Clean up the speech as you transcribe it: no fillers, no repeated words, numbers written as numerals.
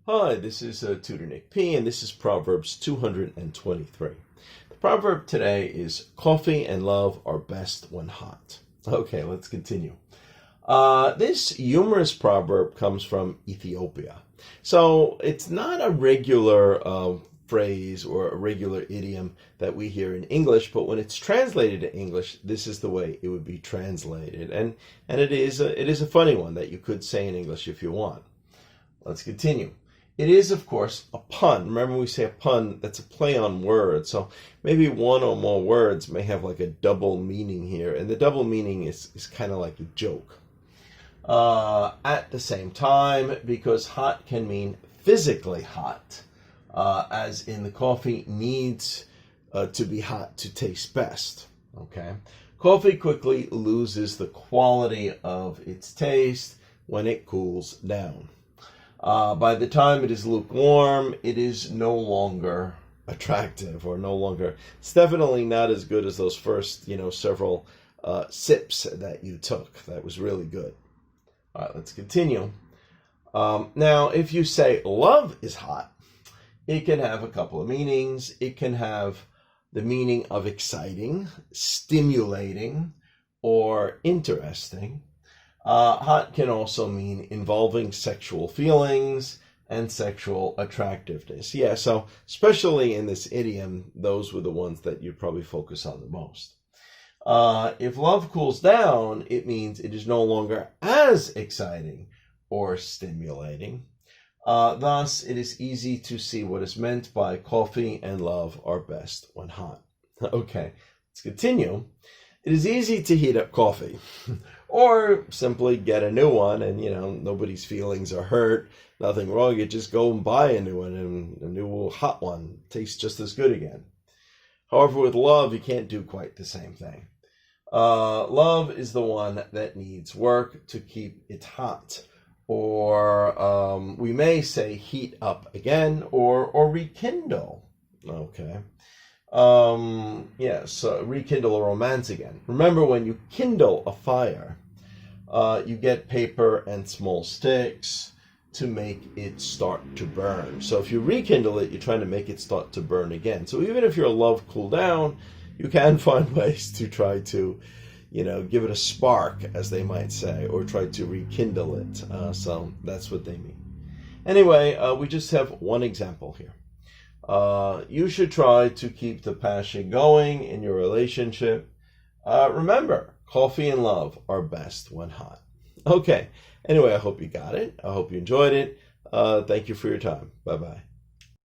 Hi, this is Tutor Nick P, and this is Proverbs 223. The proverb today is coffee and love are best when hot. Okay, let's continue. This humorous proverb comes from Ethiopia. So it's not a regular phrase or a regular idiom that we hear in English, but when it's translated to English, this is the way it would be translated. And it is a funny one that you could say in English if you want. Let's continue. It is, of course, a pun. Remember, when we say a pun, that's a play on words. So maybe one or more words may have like a double meaning here. And the double meaning is kind of like a joke. At the same time, because hot can mean physically hot, as in the coffee needs to be hot to taste best. Okay, coffee quickly loses the quality of its taste when it cools down. By the time it is lukewarm, it is no longer attractive or no longer, it's definitely not as good as those first, several sips that you took. That was really good. All right, let's continue. Now, if you say love is hot, it can have a couple of meanings. It can have the meaning of exciting, stimulating, or interesting. Hot can also mean involving sexual feelings and sexual attractiveness. Yeah, so especially in this idiom, those were the ones that you'd probably focus on the most. If love cools down, it means it is no longer as exciting or stimulating. Thus, it is easy to see what is meant by coffee and love are best when hot. Okay, let's continue. It is easy to heat up coffee or simply get a new one and, nobody's feelings are hurt, nothing wrong. You just go and buy a new one, and a new hot one tastes just as good again. However, with love, you can't do quite the same thing. Love is the one that needs work to keep it hot. Or we may say heat up again or rekindle. Okay. So rekindle a romance again. Remember, when you kindle a fire, you get paper and small sticks to make it start to burn. So if you rekindle it, you're trying to make it start to burn again. So even if your love cooled down, you can find ways to try to, give it a spark, as they might say, or try to rekindle it. So that's what they mean. Anyway, we just have one example here. You should try to keep the passion going in your relationship. Remember, coffee and love are best when hot. Okay. Anyway, I hope you got it. I hope you enjoyed it. Thank you for your time. Bye-bye.